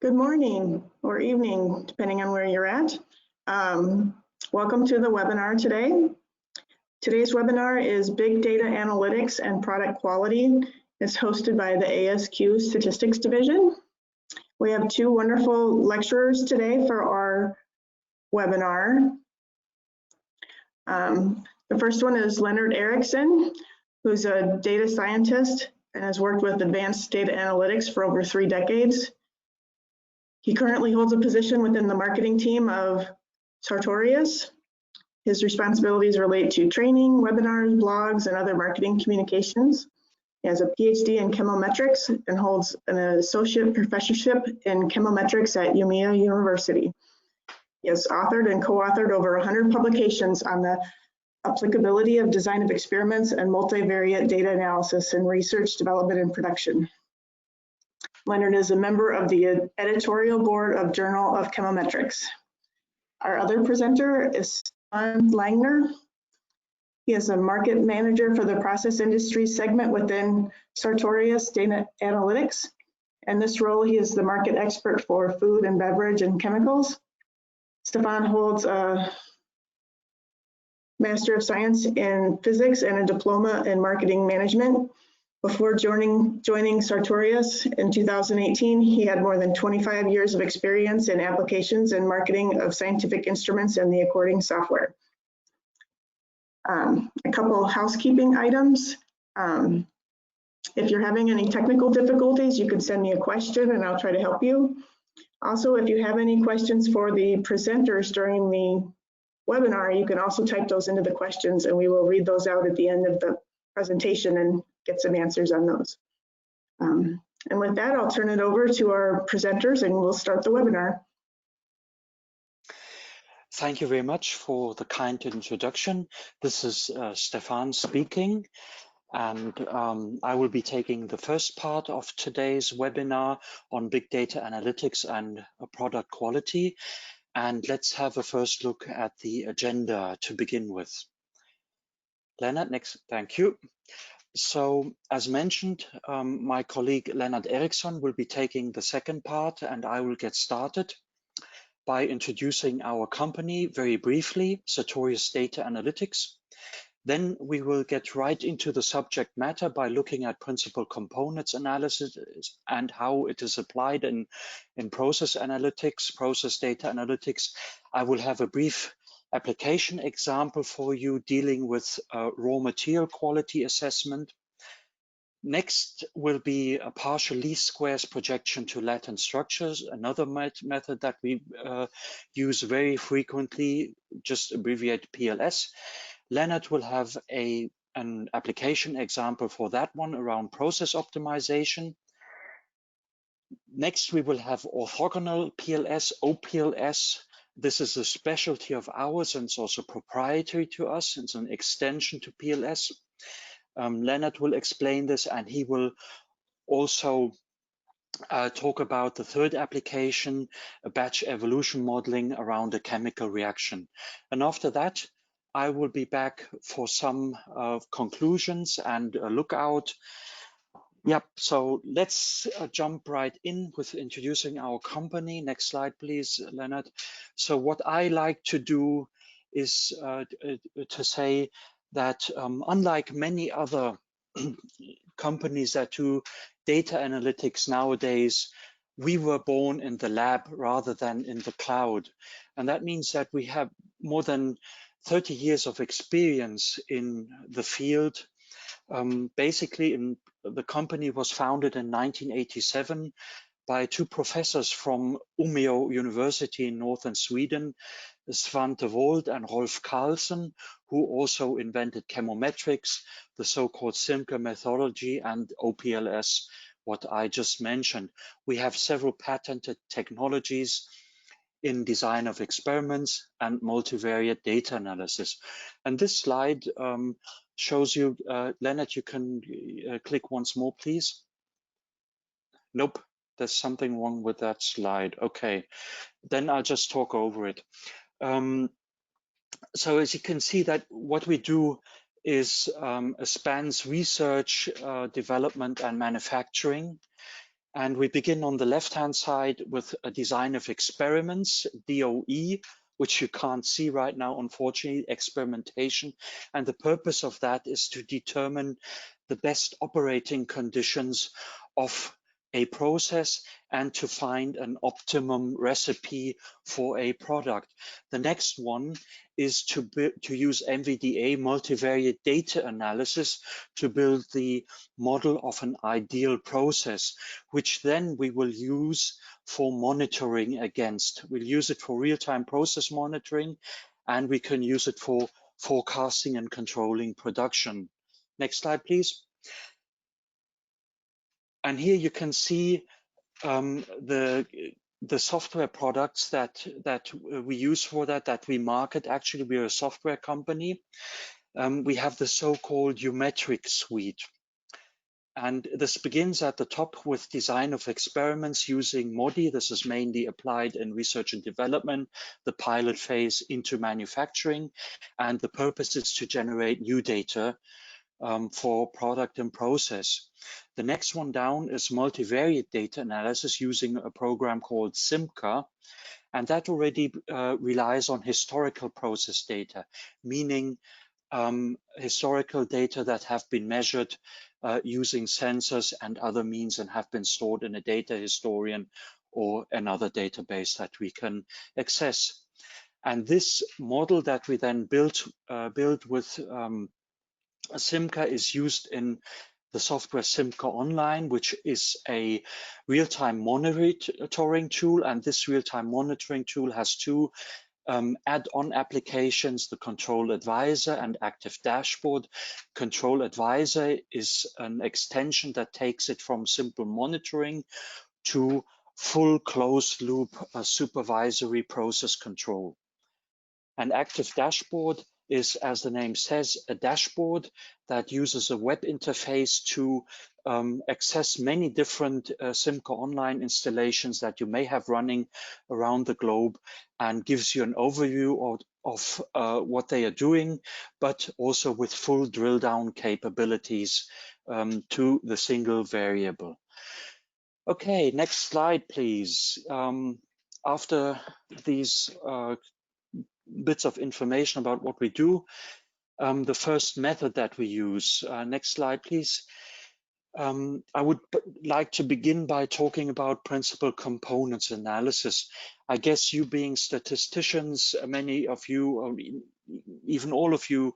Good morning or evening, depending on where you're at. Welcome to the webinar today. Today's webinar is Big Data Analytics and Product Quality. It's hosted by the ASQ Statistics Division. We have two wonderful lecturers today for our webinar. The first one is Leonard Eriksson, who's a data scientist and has worked with advanced data analytics for over 3 decades. He currently holds a position within the marketing team of Sartorius. His responsibilities relate to training, webinars, blogs, and other marketing communications. He has a PhD in chemometrics and holds an associate professorship in chemometrics at UMEA University. He has authored and co-authored over 100 publications on the applicability of design of experiments and multivariate data analysis in research, development, and production. Leonard is a member of the editorial board of Journal of Chemometrics. Our other presenter is Stefan Langner. He is a market manager for the process industry segment within Sartorius Data Analytics. In this role, he is the market expert for food and beverage and chemicals. Stefan holds a Master of Science in Physics and a diploma in Marketing Management. Before joining Sartorius in 2018, he had more than 25 years of experience in applications and marketing of scientific instruments and the according software. A couple housekeeping items. If you're having any technical difficulties, you can send me a question and I'll try to help you. Also, if you have any questions for the presenters during the webinar, you can also type those into the questions and we will read those out at the end of the presentation and get some answers on those. And with that, I'll turn it over to our presenters and we'll start the webinar. Thank you very much for the kind introduction. This is Stefan speaking, and I will be taking the first part of today's webinar on big data analytics and product quality. And let's have a first look at the agenda to begin with. Leonard, next, thank you. So as mentioned, my colleague Leonard Eriksson will be taking the second part and I will get started by introducing our company very briefly, Sartorius Data Analytics. Then we will get right into the subject matter by looking at principal components analysis and how it is applied in process analytics, process data analytics. I will have a brief application example for you dealing with raw material quality assessment. Next will be a partial least squares projection to latent structures, another method that we use very frequently, just abbreviate PLS. Leonard will have an application example for that one around process optimization. Next, we will have orthogonal PLS, OPLS. This is a specialty of ours and it's also proprietary to us. It's an extension to PLS. Leonard will explain this and he will also talk about the third application, a batch evolution modeling around a chemical reaction. And after that, I will be back for some conclusions and a lookout. Yep, so let's jump right in with introducing our company. Next slide, please, Leonard. So what I like to do is to say that unlike many other companies that do data analytics nowadays, we were born in the lab rather than in the cloud. And that means that we have more than 30 years of experience in the field. Basically, the company was founded in 1987 by 2 professors from Umeå University in northern Sweden, Svante Wold and Rolf Carlson, who also invented chemometrics, the so-called Simple methodology, and OPLS, what I just mentioned. We have several patented technologies in design of experiments and multivariate data analysis. And this slide shows you, Leonard, you can click once more, please. Nope, there's something wrong with that slide. Okay, then I'll just talk over it. So as you can see that what we do is spans research, development and manufacturing. And we begin on the left-hand side with a design of experiments, DOE, which you can't see right now, unfortunately, experimentation. And the purpose of that is to determine the best operating conditions of a process and to find an optimum recipe for a product. The next one is to use MVDA, multivariate data analysis, to build the model of an ideal process, which then we will use for monitoring against. We'll use it for real-time process monitoring, and we can use it for forecasting and controlling production. Next slide, please. And here you can see the software products that we use for that we market. Actually, we're a software company. We have the so-called Umetric suite. And this begins at the top with design of experiments using Monte. This is mainly applied in research and development, the pilot phase into manufacturing. And the purpose is to generate new data for product and process. The next one down is multivariate data analysis using a program called SIMCA. And that already relies on historical process data, meaning historical data that have been measured using sensors and other means and have been stored in a data historian or another database that we can access. And this model that we then build with SIMCA is used in the software SIMCA Online, which is a real-time monitoring tool. And this real-time monitoring tool has two add-on applications, the Control Advisor and Active Dashboard. Control Advisor is an extension that takes it from simple monitoring to full closed loop supervisory process control. And Active Dashboard is, as the name says, a dashboard that uses a web interface to access many different SIMCA Online installations that you may have running around the globe and gives you an overview of what they are doing, but also with full drill down capabilities to the single variable. Okay, next slide, please. After these bits of information about what we do, the first method that we use. Next slide, please. I would like to begin by talking about principal components analysis. I guess you being statisticians, many of you, or even all of you,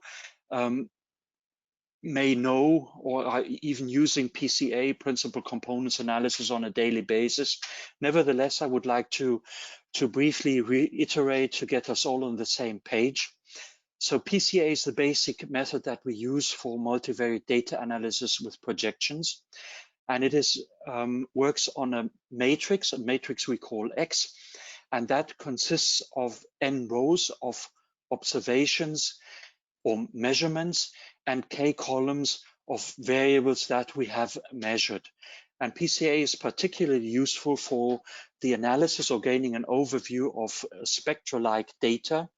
may know or are even using PCA, principal components analysis, on a daily basis. Nevertheless, I would like to briefly reiterate to get us all on the same page. So PCA is the basic method that we use for multivariate data analysis with projections. And it is works on a matrix we call X, and that consists of n rows of observations or measurements and k columns of variables that we have measured. And PCA is particularly useful for the analysis or gaining an overview of spectral-like data,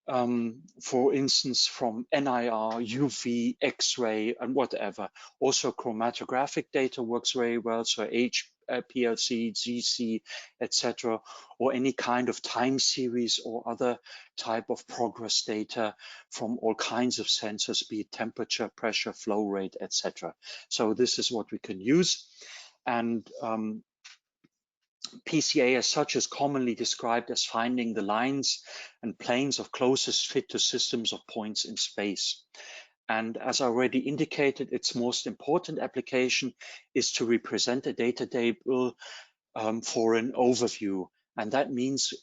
for instance, from NIR, UV, X-ray, and whatever. Also, chromatographic data works very well, so HPLC, GC, etc., or any kind of time series or other type of progress data from all kinds of sensors, be it temperature, pressure, flow rate, etc. So this is what we can use. And PCA as such is commonly described as finding the lines and planes of closest fit to systems of points in space. And as I already indicated, its most important application is to represent a data table for an overview. And that means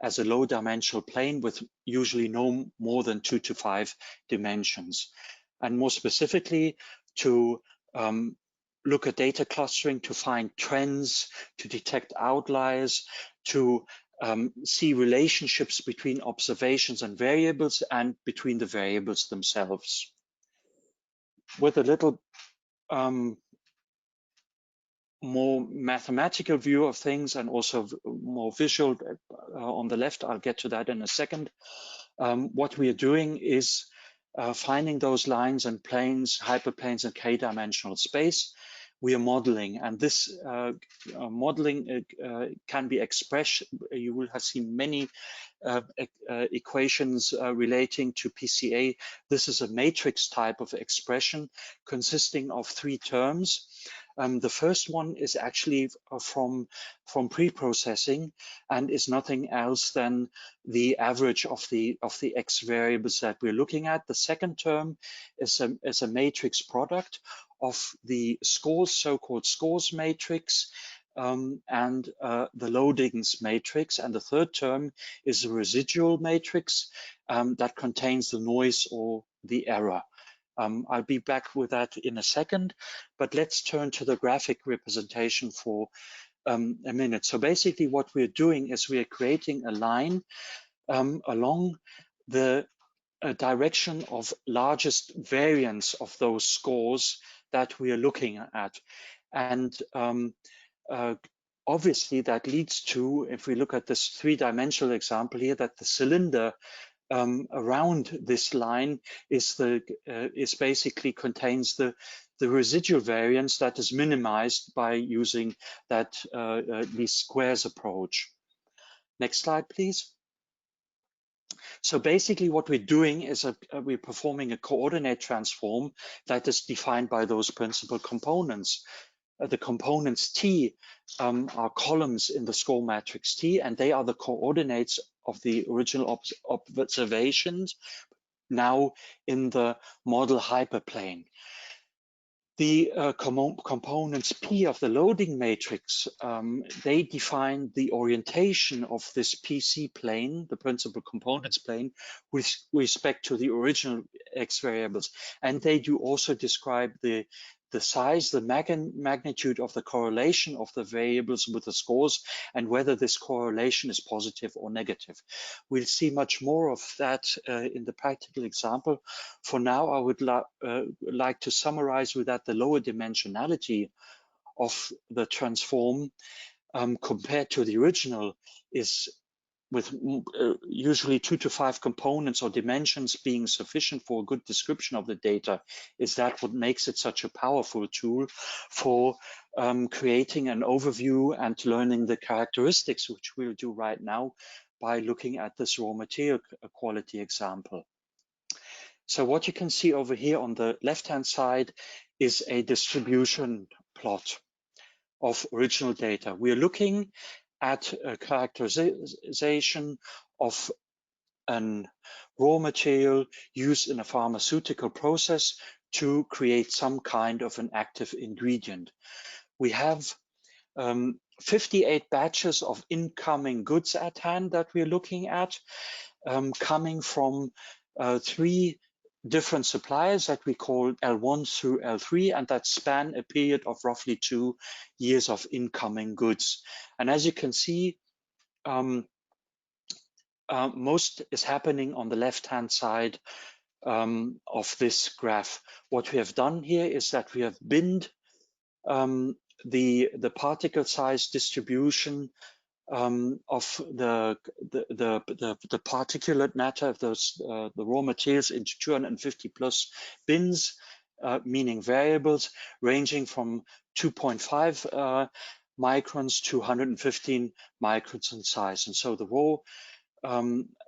as a low dimensional plane with usually no more than 2 to 5 dimensions. And more specifically, to look at data clustering, to find trends, to detect outliers, to see relationships between observations and variables and between the variables themselves. With a little more mathematical view of things and also more visual on the left, I'll get to that in a second. What we are doing is finding those lines and planes, hyperplanes, and k-dimensional space. we are modeling, and this modeling can be expressed. You will have seen many equations relating to PCA. This is a matrix type of expression consisting of 3 terms. The first one is actually from pre-processing and is nothing else than the average of the X variables that we're looking at. The second term is a matrix product of the scores, so-called scores matrix, and the loadings matrix. And the third term is a residual matrix that contains the noise or the error. I'll be back with that in a second, but let's turn to the graphic representation for a minute. So basically what we're doing is we're creating a line along the direction of largest variance of those scores that we are looking at. And obviously that leads to, if we look at this 3-dimensional example here, that the cylinder around this line is basically contains the residual variance that is minimized by using that least squares approach. Next slide, please. So basically what we're doing is we're performing a coordinate transform that is defined by those principal components. The components T are columns in the score matrix T, and they are the coordinates of the original observations now in the model hyperplane. The components P of the loading matrix, they define the orientation of this PC plane, the principal components plane, with respect to the original X variables. And they do also describe the size, the magnitude of the correlation of the variables with the scores, and whether this correlation is positive or negative. We'll see much more of that in the practical example. For now, I would like to summarize with that the lower dimensionality of the transform compared to the original is with usually 2 to 5 components or dimensions being sufficient for a good description of the data. Is that what makes it such a powerful tool for creating an overview and learning the characteristics, which we'll do right now by looking at this raw material quality example. So what you can see over here on the left-hand side is a distribution plot of original data. We're looking at a characterization of a raw material used in a pharmaceutical process to create some kind of an active ingredient. We have 58 batches of incoming goods at hand that we're looking at, coming from 3 different suppliers that we call L1 through L3, and that span a period of roughly 2 years of incoming goods. And as you can see, most is happening on the left-hand side of this graph. What we have done here is that we have binned the particle size distribution of the particulate matter of those the raw materials into 250 plus bins, meaning variables ranging from 2.5 microns to 115 microns in size. And so the raw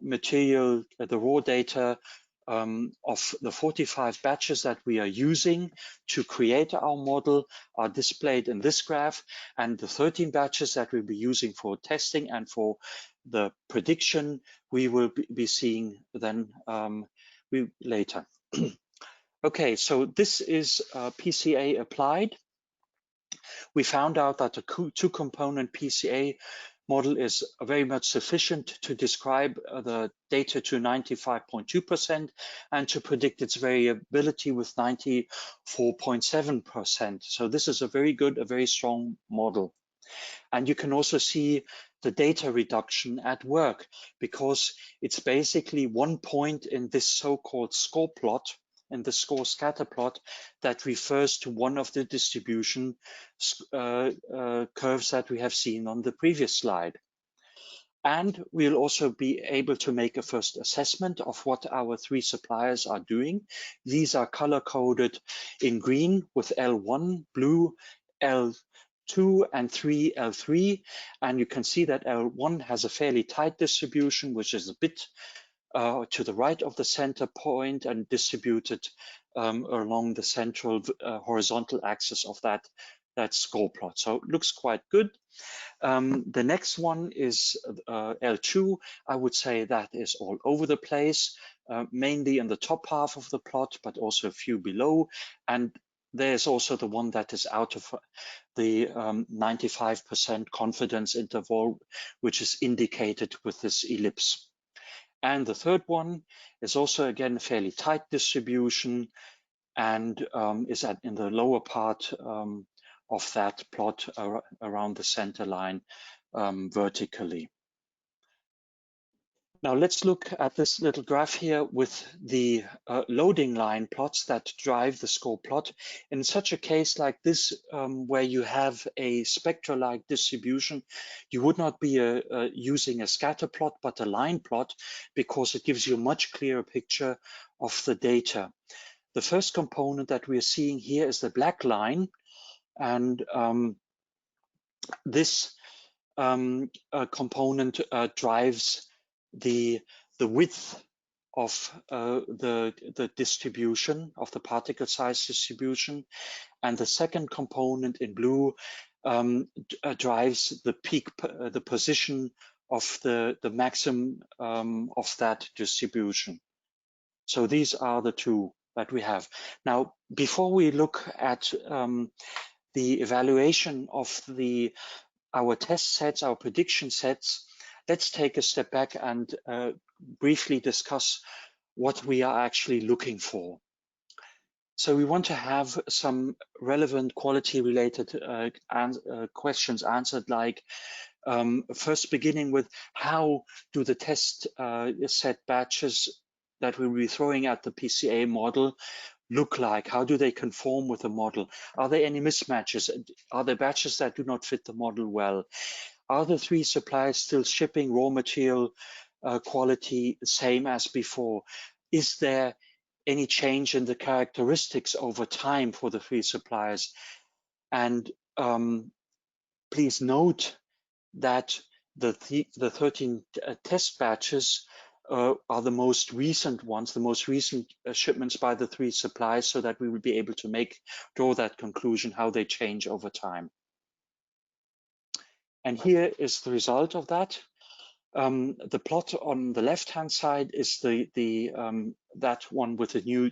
material, the raw data of the 45 batches that we are using to create our model are displayed in this graph, and the 13 batches that we'll be using for testing and for the prediction we will be seeing then later. Okay, so this is PCA applied. We found out that a 2-component PCA model is very much sufficient to describe the data to 95.2% and to predict its variability with 94.7%. So this is a very good, a very strong model. And you can also see the data reduction at work, because it's basically one point in this so-called score plot, in the score scatter plot, that refers to one of the distribution curves that we have seen on the previous slide. And we'll also be able to make a first assessment of what our 3 suppliers are doing. These are color coded in green with L1, blue L2 and 3 L3, and you can see that L1 has a fairly tight distribution, which is a bit to the right of the center point and distributed along the central horizontal axis of that score plot. So it looks quite good. The next one is L2. I would say that is all over the place, mainly in the top half of the plot, but also a few below. And there's also the one that is out of the 95% confidence interval, which is indicated with this ellipse. And the third one is also, again, a fairly tight distribution and is in the lower part of that plot around the center line vertically. Now let's look at this little graph here with the loading line plots that drive the score plot. In such a case like this, where you have a spectral-like distribution, you would not be using a scatter plot, but a line plot, because it gives you a much clearer picture of the data. The first component that we are seeing here is the black line, and this component drives the width of the distribution of the particle size distribution, and the second component in blue drives the peak, the position of the maximum of that distribution. So these are the two that we have. Now, before we look at the evaluation of our test sets, our prediction sets, let's take a step back and briefly discuss what we are actually looking for. So we want to have some relevant quality related questions answered, like first beginning with, how do the test set batches that we'll be throwing at the PCA model look like? How do they conform with the model? Are there any mismatches? Are there batches that do not fit the model well? Are the three suppliers still shipping raw material quality the same as before? Is there any change in the characteristics over time for the three suppliers? And please note that the 13 test batches are the most recent ones, the most recent shipments by the three suppliers, so that we will be able to draw that conclusion, how they change over time. And here is the result of that. The plot on the left-hand side is that one with the new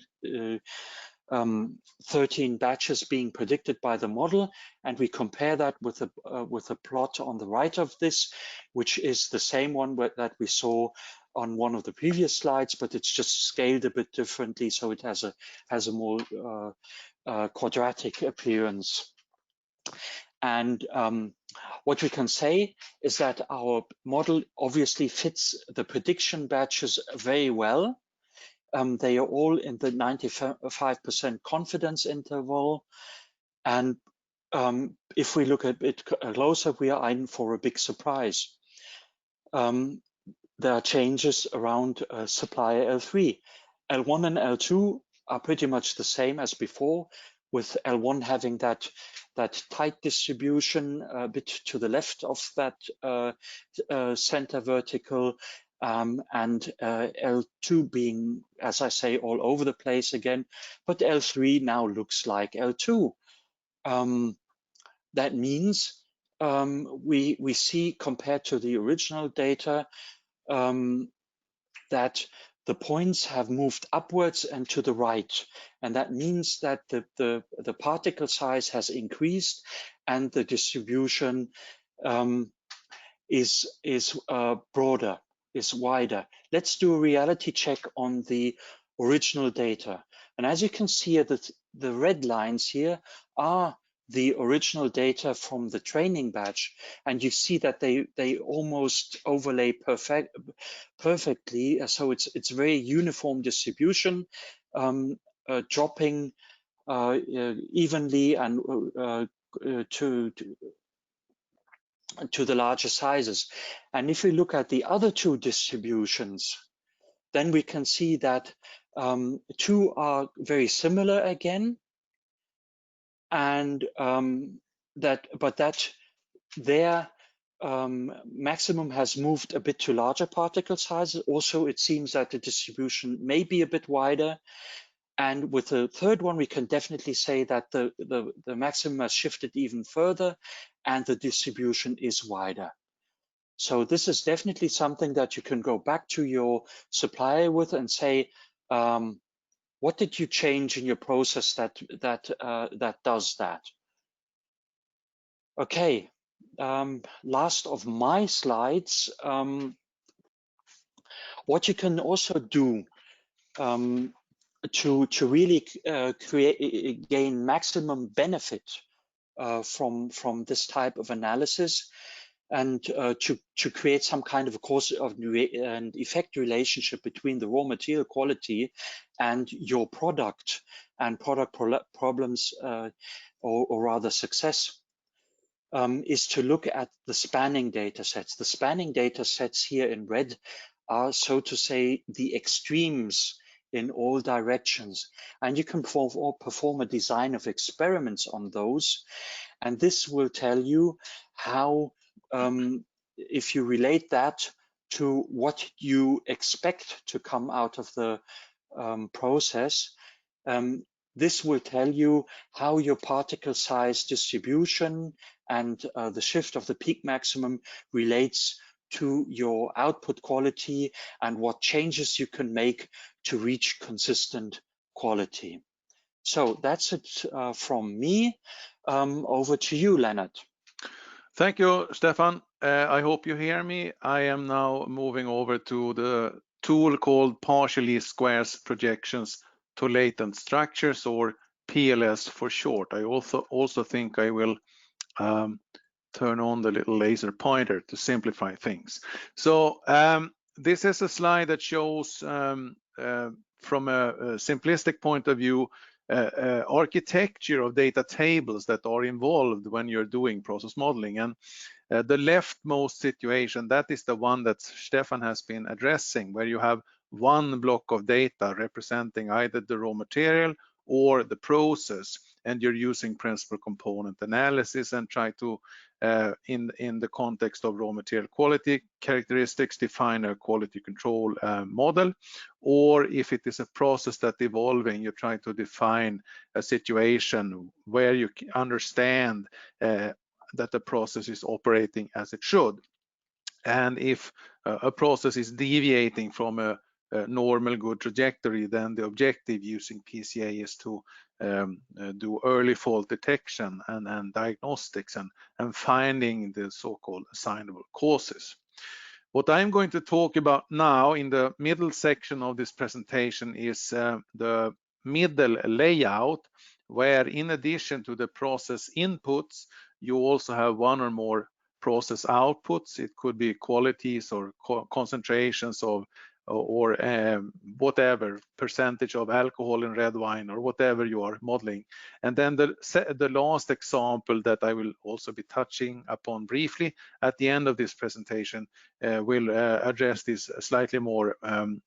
13 batches being predicted by the model, and we compare that with a plot on the right of this, which is the same one that we saw on one of the previous slides, but it's just scaled a bit differently, so it has a more quadratic appearance. And what we can say is that our model obviously fits the prediction batches very well. They are all in the 95% confidence interval. And if we look at it closer, we are in for a big surprise. There are changes around supplier L3. L1 and L2 are pretty much the same as before, with L1 having that tight distribution a bit to the left of that center vertical, and L2 being, as I say, all over the place again, but L3 now looks like L2. That means we see, compared to the original data, that the points have moved upwards and to the right, and that means that the particle size has increased and the distribution is broader, is wider. Let's do a reality check on the original data, and as you can see, the red lines here are the original data from the training batch, and you see that they almost overlay perfectly. So it's very uniform distribution, dropping evenly and to the larger sizes. And if we look at the other two distributions, then we can see that two are very similar again, and their maximum has moved a bit to larger particle sizes. Also, it seems that the distribution may be a bit wider. And with the third one, we can definitely say that the maximum has shifted even further and the distribution is wider. So this is definitely something that you can go back to your supplier with and say, what did you change in your process that does that? Okay, last of my slides. What you can also do to really gain maximum benefit from this type of analysis, and to create some kind of a cause and effect relationship between the raw material quality and your product and product problems, or rather success, is to look at the spanning data sets. The spanning data sets here in red are, so to say, the extremes in all directions. And you can perform a design of experiments on those. And this will tell you how, if you relate that to what you expect to come out of the process, this will tell you how your particle size distribution and the shift of the peak maximum relates to your output quality and what changes you can make to reach consistent quality. So that's it from me. Over to you, Leonard. Thank you, Stefan. I hope you hear me. I am now moving over to the tool called partial least squares projections to latent structures, or PLS for short. I also think I will turn on the little laser pointer to simplify things. So this is a slide that shows from a simplistic point of view architecture of data tables that are involved when you're doing process modeling. And the leftmost situation, that is the one that Stefan has been addressing, where you have one block of data representing either the raw material or the process, and you're using principal component analysis and try to, in the context of raw material quality characteristics, define a quality control model. Or if it is a process that's evolving, you try to define a situation where you understand that the process is operating as it should. And if a process is deviating from a normal good trajectory, then the objective using PCA is to do early fault detection and diagnostics and finding the so-called assignable causes. What I'm going to talk about now in the middle section of this presentation is the middle layout, where in addition to the process inputs, you also have one or more process outputs. It could be qualities or concentrations of or whatever percentage of alcohol in red wine or whatever you are modeling. And then the last example that I will also be touching upon briefly at the end of this presentation will address this slightly more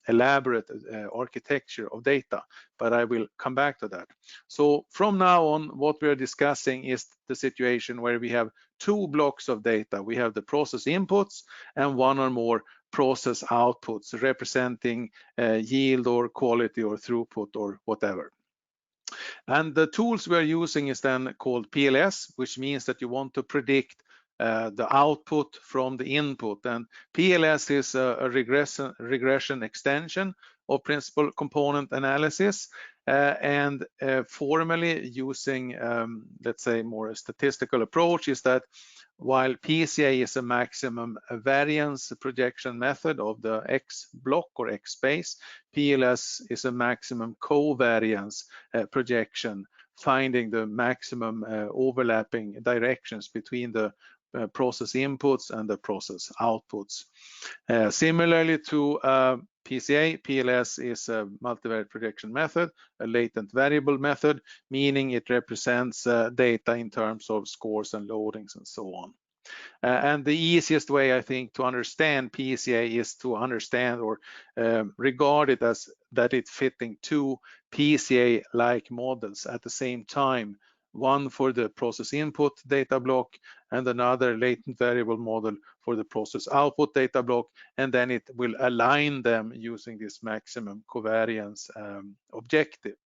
elaborate architecture of data, but I will come back to that. So from now on, what we are discussing is the situation where we have two blocks of data. We have the process inputs and one or more process outputs representing yield or quality or throughput or whatever. And the tools we're using is then called PLS, which means that you want to predict the output from the input. And PLS is a regression extension of principal component analysis. And formally using, let's say, more a statistical approach is that while PCA is a maximum variance projection method of the X block or X space, PLS is a maximum covariance projection, finding the maximum overlapping directions between the process inputs and the process outputs. Similarly to PCA, PLS is a multivariate projection method, a latent variable method, meaning it represents data in terms of scores and loadings and so on. And the easiest way, I think, to understand PCA is to understand or regard it as that it's fitting two PCA-like models at the same time one for the process input data block and another latent variable model for the process output data block, and then it will align them using this maximum covariance objective.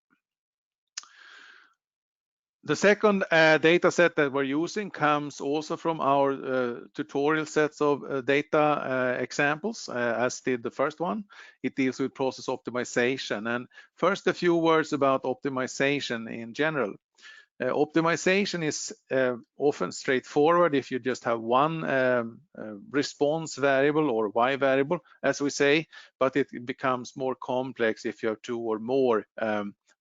The second data set that we're using comes also from our tutorial sets of data examples, as did the first one. It deals with process optimization. And first, a few words about optimization in general. Optimization is often straightforward if you just have one response variable or Y variable, as we say, but it becomes more complex if you have two or more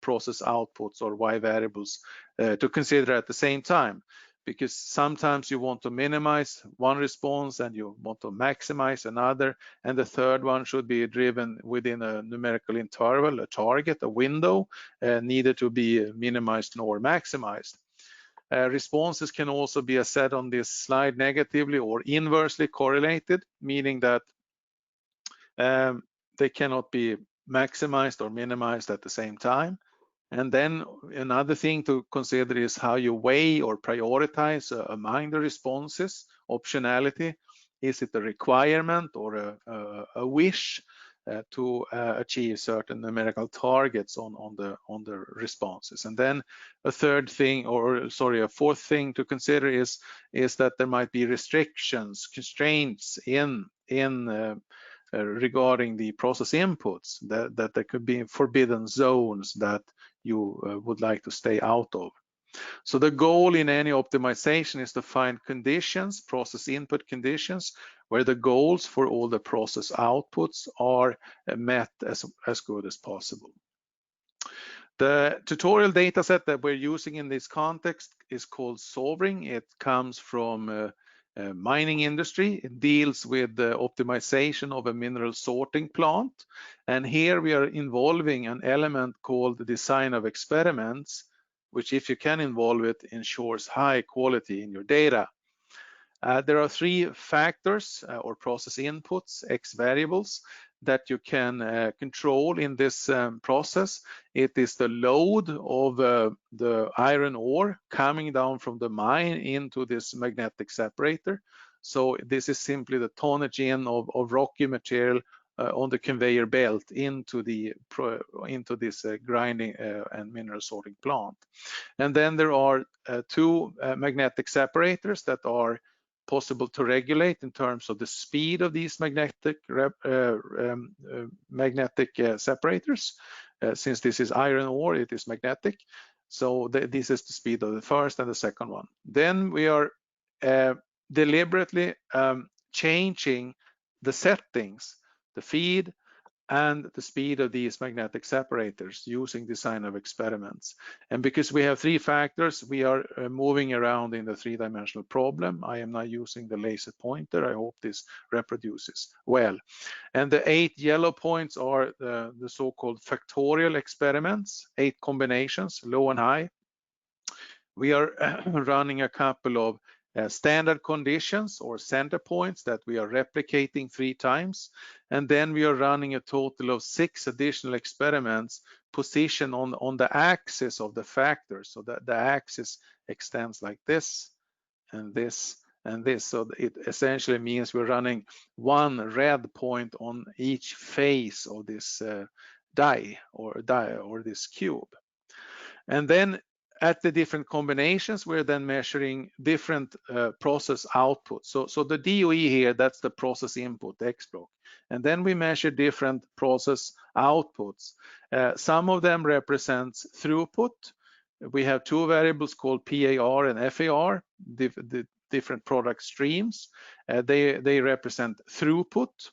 process outputs or Y variables to consider at the same time, because sometimes you want to minimize one response and you want to maximize another, and the third one should be driven within a numerical interval, a target, a window, neither to be minimized nor maximized. Responses can also be said on this slide negatively or inversely correlated, meaning that they cannot be maximized or minimized at the same time. And then another thing to consider is how you weigh or prioritize among the responses. Optionality, is it a requirement or a wish to achieve certain numerical targets on the responses? And then a fourth thing to consider is that there might be restrictions, constraints in regarding the process inputs, that there could be forbidden zones that you would like to stay out of. So the goal in any optimization is to find conditions, process input conditions, where the goals for all the process outputs are met as good as possible. The tutorial data set that we're using in this context is called Solving. It comes from mining industry. It deals with the optimization of a mineral sorting plant. And here we are involving an element called the design of experiments, which, if you can involve it, ensures high quality in your data. There are three factors or process inputs, X variables, that you can control in this process. It is the load of the iron ore coming down from the mine into this magnetic separator. So this is simply the tonnage in of rocky material on the conveyor belt into this grinding and mineral sorting plant. And then there are two magnetic separators that are possible to regulate in terms of the speed of these magnetic separators. Since this is iron ore, it is magnetic. So this is the speed of the first and the second one. Then we are deliberately changing the settings, the feed, and the speed of these magnetic separators using design of experiments. And because we have three factors, we are moving around in the three-dimensional problem. I am now using the laser pointer. I hope this reproduces well. And the 8 yellow points are the so-called factorial experiments, 8 combinations, low and high. We are running a couple of standard conditions or center points that we are replicating 3 times. And then we are running a total of 6 additional experiments positioned on the axis of the factors. So that the axis extends like this and this and this. So it essentially means we're running 1 red point on each face of this die or this cube. And then at the different combinations, we're then measuring different process outputs. So the DOE here, that's the process input, X block. And then we measure different process outputs. Some of them represents throughput. We have 2 variables called PAR and FAR, the different product streams. They represent throughput,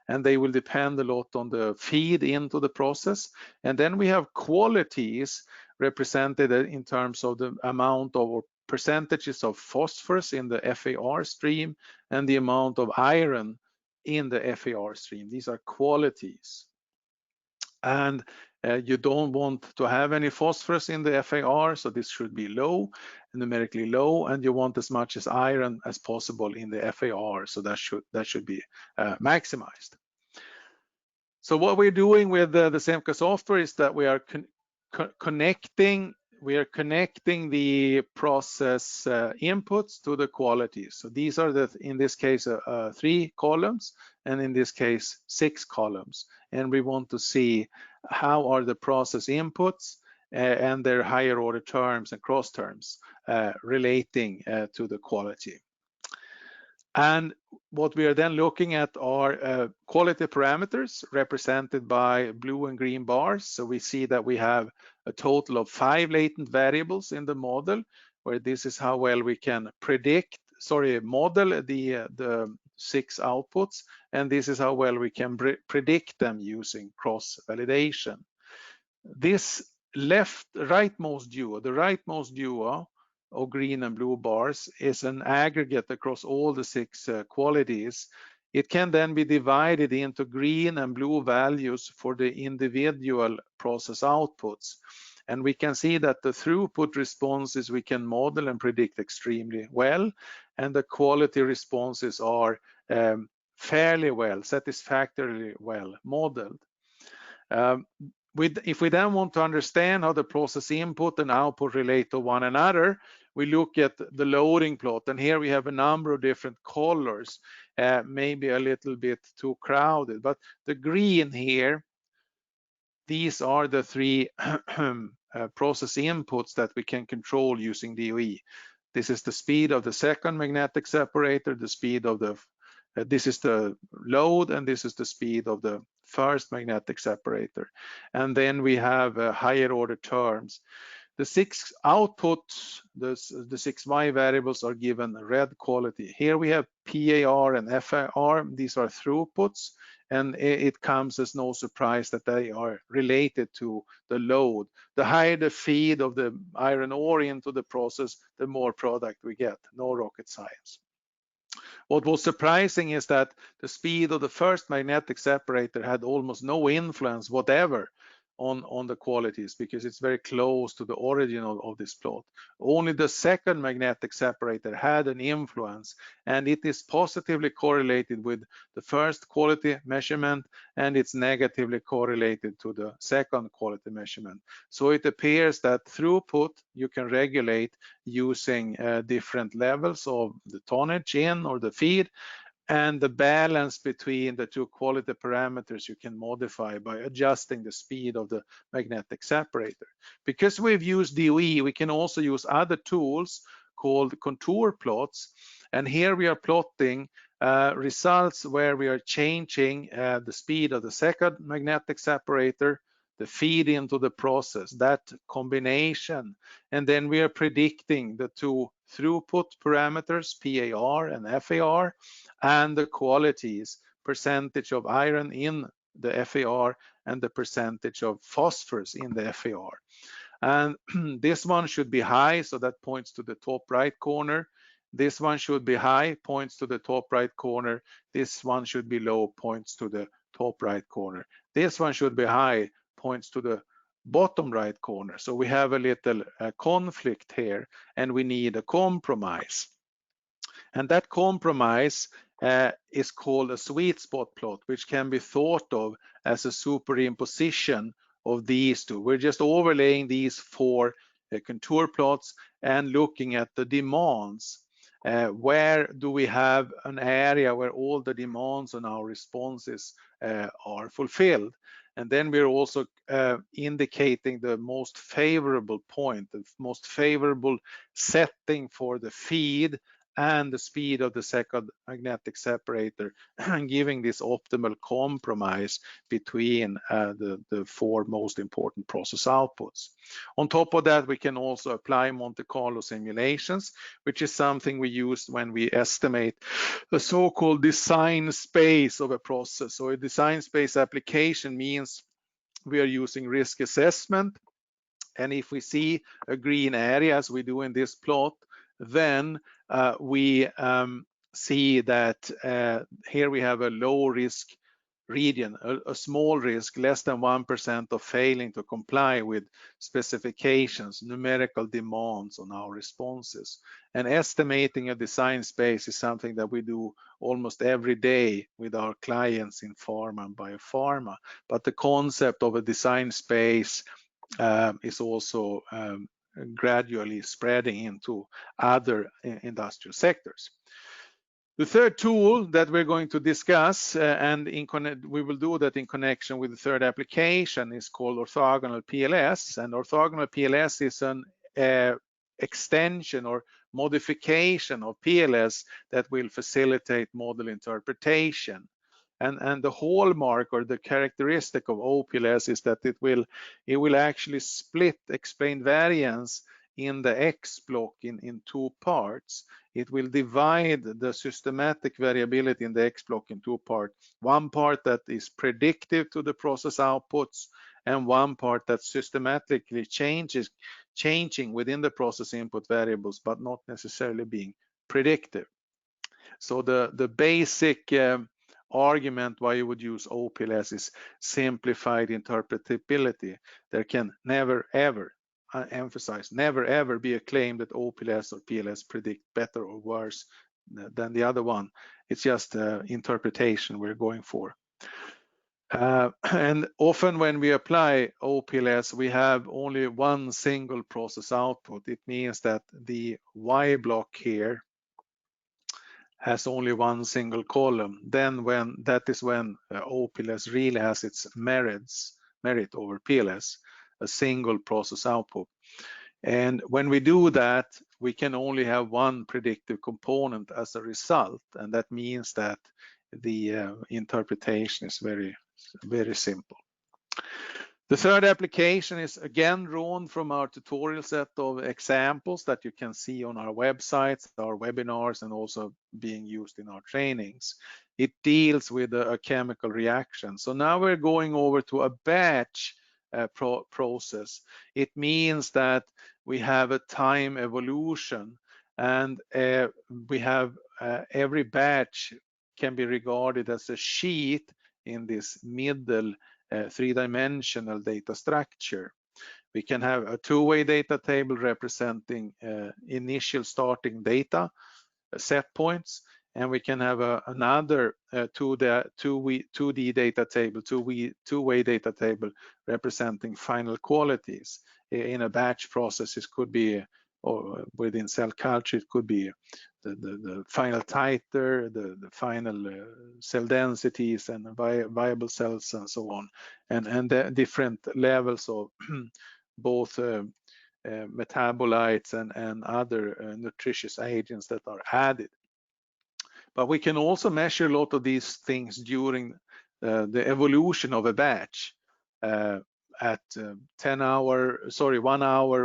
and they will depend a lot on the feed into the process. And then we have qualities represented in terms of the amount of or percentages of phosphorus in the FAR stream and the amount of iron in the FAR stream. These are qualities. And you don't want to have any phosphorus in the FAR, so this should be low, numerically low, and you want as much as iron as possible in the FAR, so that should be maximized. So what we're doing with the SEMCA software is that we are connecting we are connecting the process inputs to the quality. So these are in this case 3 columns, and in this case 6 columns. And we want to see how are the process inputs and their higher order terms and cross terms relating to the quality. And what we are then looking at are quality parameters represented by blue and green bars. So we see that we have a total of 5 latent variables in the model, where this is how well we can model the 6 outputs, and this is how well we can predict them using cross validation. This rightmost duo of green and blue bars is an aggregate across all the 6 qualities. It can then be divided into green and blue values for the individual process outputs. And we can see that the throughput responses we can model and predict extremely well, and the quality responses are fairly well, satisfactorily well modeled. If we then want to understand how the process input and output relate to one another, we look at the loading plot, and here we have a number of different colors, maybe a little bit too crowded, but the green here, these are the 3 process inputs that we can control using DOE. This is the speed of the second magnetic separator, the speed of the this is the load, and this is the speed of the first magnetic separator. And then we have higher order terms. The 6 outputs, the 6 Y variables are given red quality. Here we have PAR and FAR. These are throughputs, and it comes as no surprise that they are related to the load. The higher the feed of the iron ore into the process, the more product we get. No rocket science. What was surprising is that the speed of the first magnetic separator had almost no influence whatever on the qualities, because it's very close to the origin of this plot. Only the second magnetic separator had an influence, and it is positively correlated with the first quality measurement, and it's negatively correlated to the second quality measurement. So it appears that throughput you can regulate using different levels of the tonnage in or the feed, and the balance between the 2 quality parameters you can modify by adjusting the speed of the magnetic separator. Because we've used DOE, we can also use other tools called contour plots, and here we are plotting results where we are changing the speed of the second magnetic separator, the feed into the process, that combination, and then we are predicting the 2 throughput parameters, PAR and FAR, and the qualities, percentage of iron in the FAR and the percentage of phosphorus in the FAR. And this one should be high, so that points to the top right corner. This one should be high, points to the top right corner. This one should be low, points to the top right corner. This one should be high, points to the bottom right corner. So we have a little conflict here, and we need a compromise. And that compromise is called a sweet spot plot, which can be thought of as a superimposition of these 2. We're just overlaying these 4 contour plots and looking at the demands. Where do we have an area where all the demands on our responses are fulfilled? And then we're also indicating the most favorable point, the most favorable setting for the feed and the speed of the second magnetic separator, giving this optimal compromise between the 4 most important process outputs. On top of that, we can also apply Monte Carlo simulations, which is something we use when we estimate the so-called design space of a process. So a design space application means we are using risk assessment, and if we see a green area, as we do in this plot, then we see that here we have a low risk region, a small risk, less than 1% of failing to comply with specifications, numerical demands on our responses. And estimating a design space is something that we do almost every day with our clients in pharma and biopharma. But the concept of a design space is also gradually spreading into other industrial sectors. The third tool that we're going to discuss, we will do that in connection with the third application, is called Orthogonal PLS. And Orthogonal PLS is an extension or modification of PLS that will facilitate model interpretation. And the hallmark or the characteristic of OPLS is that it will actually split explained variance in the X block in two parts. It will divide the systematic variability in the X block in two parts. One part that is predictive to the process outputs, and one part that systematically changing within the process input variables, but not necessarily being predictive. So the basic argument why you would use OPLS is simplified interpretability. There can never ever, I emphasize, never ever be a claim that OPLS or PLS predict better or worse than the other one. It's just interpretation we're going for. And often when we apply OPLS, we have only one single process output. It means that the Y block here has only one single column. Then that is when OPLS really has its merit over PLS, a single process output. And when we do that, we can only have one predictive component as a result, and that means that the interpretation is very, very simple. The third application is again drawn from our tutorial set of examples that you can see on our websites, our webinars, and also being used in our trainings. It deals with a chemical reaction. So now we're going over to a batch process. It means that we have a time evolution, and we have every batch can be regarded as a sheet in this middle three-dimensional data structure. We can have a two-way data table representing initial starting data, set points, and we can have another 2D data table, two-way data table representing final qualities. In a batch process, it could be, or within cell culture, it could be the final titer, the final cell densities and viable cells and so on, and the different levels of both metabolites and other nutritious agents that are added. But we can also measure a lot of these things during the evolution of a batch at 1 hour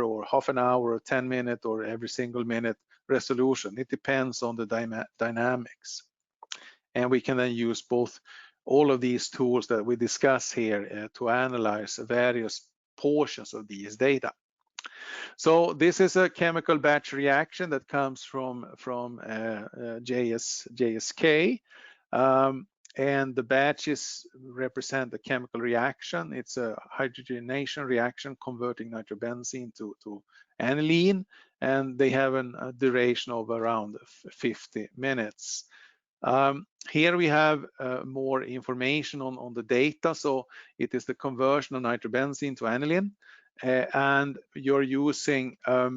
or half an hour or 10 minutes or every single minute resolution. It depends on the dynamics. And we can then use all of these tools that we discuss here to analyze various portions of these data. So this is a chemical batch reaction that comes from JSK. And the batches represent a chemical reaction. It's a hydrogenation reaction converting nitrobenzene to aniline, and they have a duration of around 50 minutes. Here we have more information on the data. So it is the conversion of nitrobenzene to aniline, and you're using a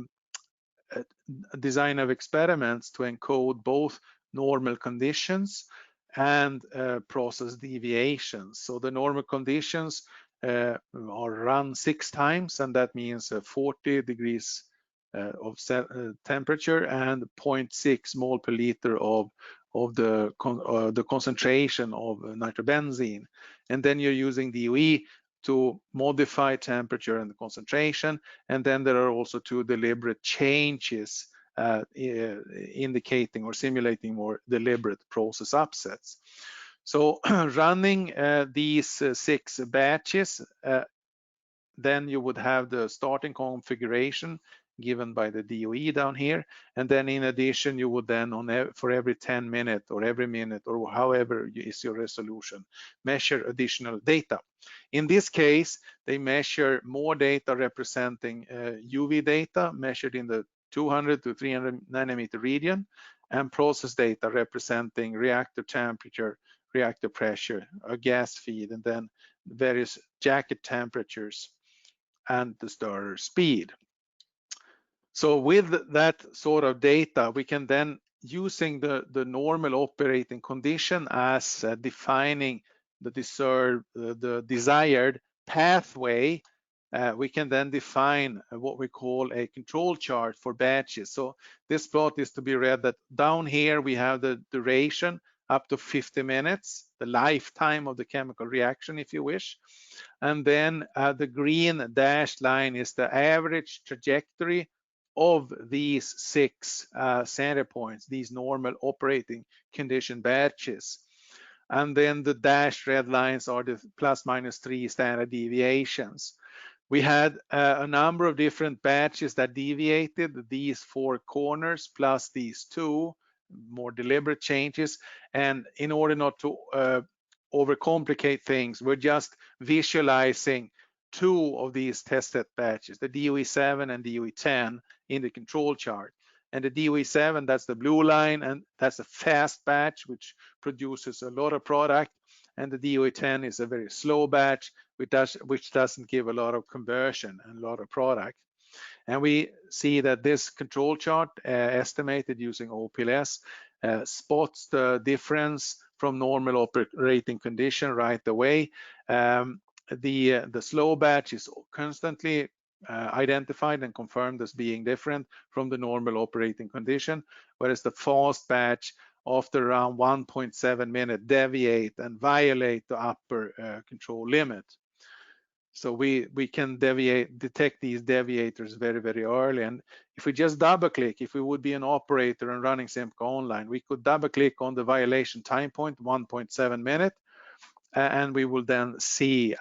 design of experiments to encode both normal conditions and process deviations. So the normal conditions are run 6 times, and that means 40 degrees of temperature and 0.6 mole per liter of the concentration of nitrobenzene. And then you're using DOE to modify temperature and the concentration. And then there are also 2 deliberate changes indicating or simulating more deliberate process upsets. So running these 6 batches, then you would have the starting configuration given by the DOE down here. And then in addition, you would then for every 10 minutes or every minute or however is your resolution, measure additional data. In this case, they measure more data representing UV data measured in the 200 to 300 nanometer region, and process data representing reactor temperature, reactor pressure, a gas feed, and then various jacket temperatures and the stirrer speed. So with that sort of data, we can then, using the normal operating condition as defining the desired pathway, we can then define what we call a control chart for batches. So this plot is to be read that down here we have the duration up to 50 minutes, the lifetime of the chemical reaction, if you wish. And then the green dashed line is the average trajectory of these 6 center points, these normal operating condition batches. And then the dashed red lines are the ±3 standard deviations. We had a number of different batches that deviated, these 4 corners plus these 2 more deliberate changes. And in order not to overcomplicate things, we're just visualizing 2 of these tested batches, the DOE7 and DOE10 in the control chart. And the DOE7, that's the blue line, and that's a fast batch which produces a lot of product. And the DOE10 is a very slow batch which doesn't give a lot of conversion and a lot of product. And we see that this control chart estimated using OPLS spots the difference from normal operating condition right away. The slow batch is constantly identified and confirmed as being different from the normal operating condition, whereas the fast batch after around 1.7 minutes deviate and violate the upper control limit. So we can detect these deviators very, very early. And if we just double click, if we would be an operator and running Simca Online, we could double click on the violation time point, 1.7 minutes, and we will then see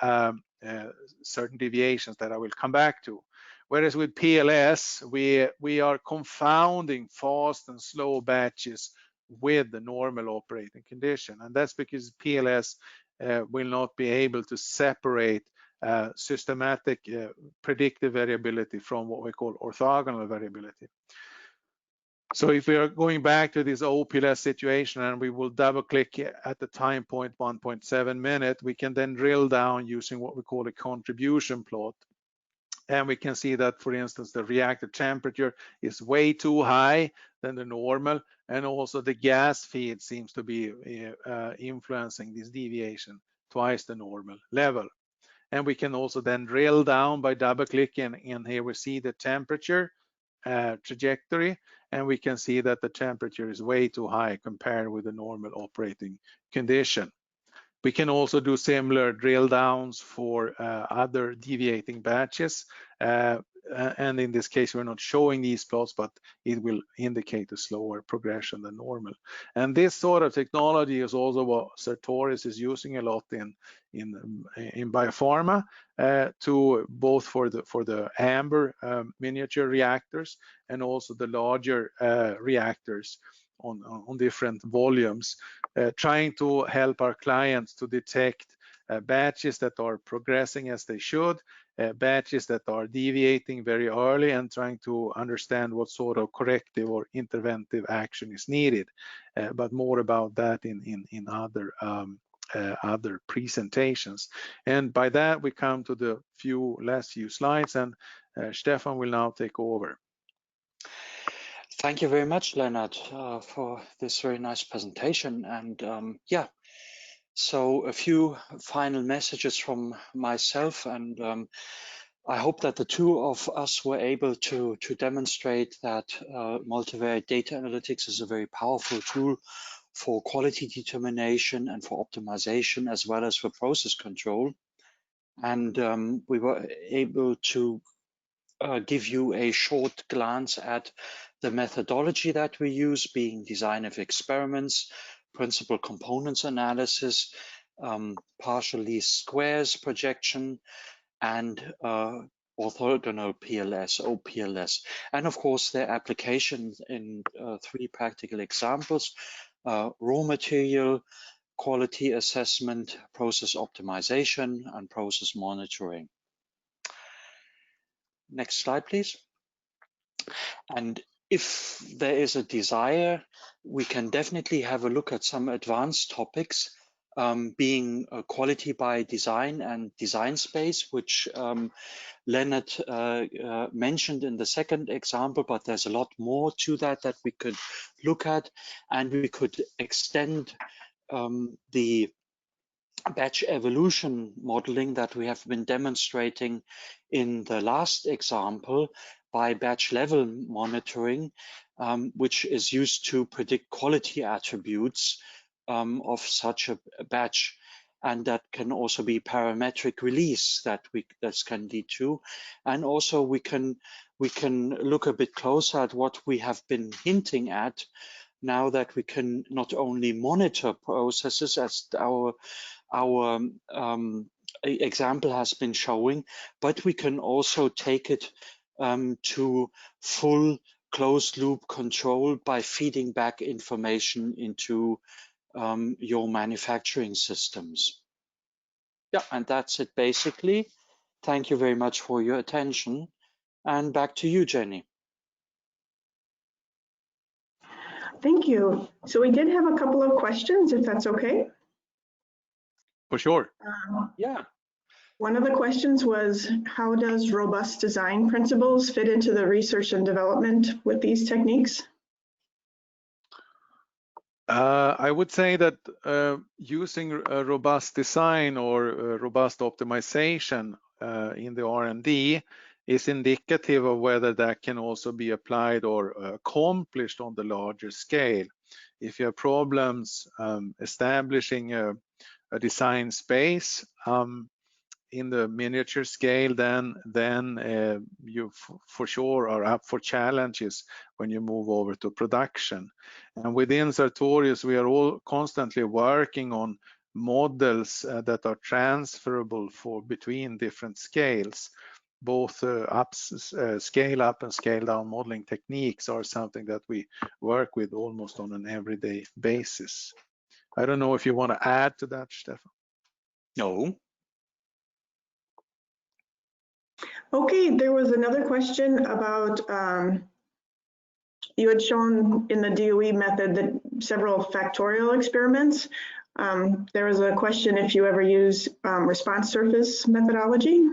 certain deviations that I will come back to. Whereas with PLS, we are confounding fast and slow batches with the normal operating condition. And that's because PLS will not be able to separate systematic predictive variability from what we call orthogonal variability. So if we are going back to this OPLS situation and we will double click at the time point 1.7 minutes, we can then drill down using what we call a contribution plot. And we can see that, for instance, the reactor temperature is way too high than the normal, and also the gas feed seems to be influencing this deviation twice the normal level. And we can also then drill down by double clicking, and here we see the temperature trajectory, and we can see that the temperature is way too high compared with the normal operating condition. We can also do similar drill downs for other deviating batches. And in this case, we're not showing these plots, but it will indicate a slower progression than normal. And this sort of technology is also what Sartorius is using a lot in biopharma, to both for the amber miniature reactors and also the larger reactors on different volumes, trying to help our clients to detect batches that are progressing as they should, batches that are deviating very early, and trying to understand what sort of corrective or interventive action is needed. But more about that in other presentations. And by that, we come to the last few slides, and Stefan will now take over. Thank you very much, Leonard, for this very nice presentation. And yeah, so a few final messages from myself, and I hope that the two of us were able to demonstrate that multivariate data analytics is a very powerful tool for quality determination and for optimization, as well as for process control. And we were able to give you a short glance at the methodology that we use, being design of experiments, principal components analysis, partial least squares projection, and orthogonal PLS, OPLS, and of course their application in 3 practical examples: raw material quality assessment, process optimization, and process monitoring. Next slide, please. And if there is a desire, we can definitely have a look at some advanced topics being quality by design and design space, which Leonard mentioned in the second example, but there's a lot more to that that we could look at, and we could extend the batch evolution modeling that we have been demonstrating in the last example by batch level monitoring, which is used to predict quality attributes of such a batch. And that can also be parametric release that can lead to. And also we can look a bit closer at what we have been hinting at now, that we can not only monitor processes as our example has been showing, but we can also take it to full closed loop control by feeding back information into your manufacturing systems. Yeah, and that's it basically. Thank you very much for your attention, and back to you, Jenny. Thank you. So we did have a couple of questions, if that's okay. For sure. Yeah. One of the questions was, how does robust design principles fit into the research and development with these techniques? I would say that using a robust design or robust optimization in the R&D is indicative of whether that can also be applied or accomplished on the larger scale. If you have problems establishing a design space in the miniature scale, then you for sure are up for challenges when you move over to production. And within Sartorius, we are all constantly working on models that are transferable for between different scales. Both scale up and scale down modeling techniques are something that we work with almost on an everyday basis. I don't know if you want to add to that, Stefan. No. Okay, there was another question about, you had shown in the DOE method that several factorial experiments. There was a question if you ever use response surface methodology.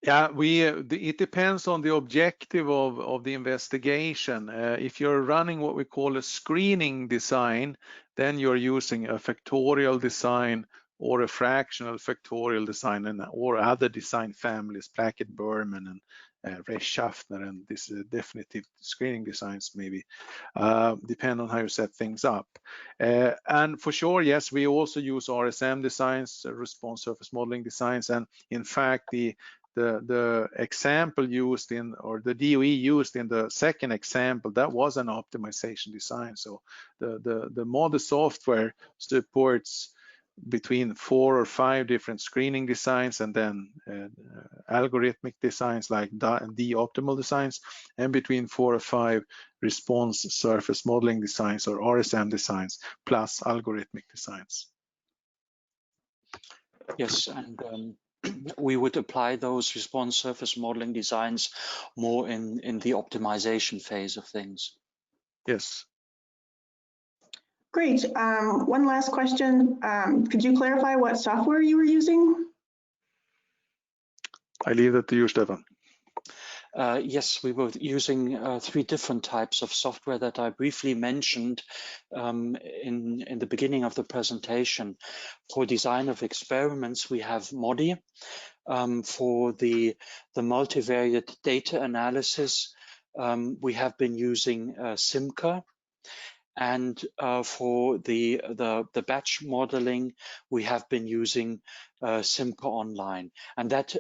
Yeah, it depends on the objective of the investigation. If you're running what we call a screening design, then you're using a factorial design or a fractional factorial design or other design families, Plackett-Berman and Ray Schaffner, and this definitive screening designs maybe, depend on how you set things up. And for sure, yes, we also use RSM designs, response surface modeling designs, and in fact, the example used in, or the DOE used in the second example, that was an optimization design. So the model software supports between 4 or 5 different screening designs, and then algorithmic designs like optimal designs, and between 4 or 5 response surface modeling designs or RSM designs plus algorithmic designs. Yes, and we would apply those response surface modeling designs more in the optimization phase of things. Yes. Great. One last question. Could you clarify what software you were using? I leave that to you, Stefan. Yes, we were using 3 different types of software that I briefly mentioned in the beginning of the presentation. For design of experiments, we have Monte. For the multivariate data analysis, we have been using Simca. And for the batch modeling, we have been using Simca Online, and that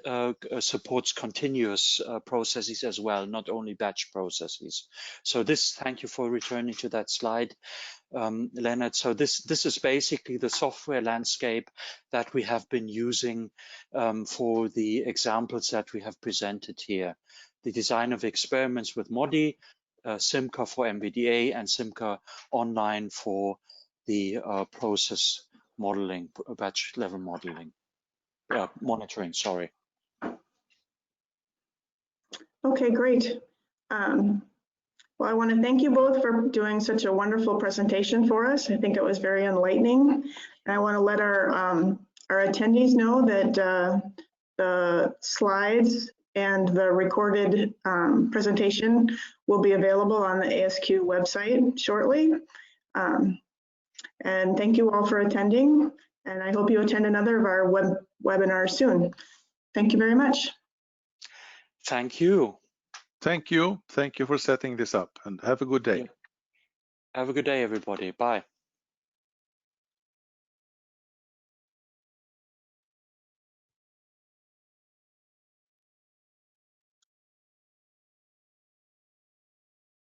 supports continuous processes as well, not only batch processes. So thank you for returning to that slide, Leonard. So this is basically the software landscape that we have been using for the examples that we have presented here. The design of experiments with Monte, Simca for MVDA, and Simca Online for the process modeling, batch level modeling, monitoring, sorry. Okay, great. Well, I want to thank you both for doing such a wonderful presentation for us. I think it was very enlightening. And I want to let our attendees know that the slides and the recorded presentation will be available on the ASQ website shortly. And thank you all for attending. And I hope you attend another of our webinars soon. Thank you very much. Thank you. Thank you. Thank you for setting this up, and have a good day. Yeah. Have a good day, everybody. Bye.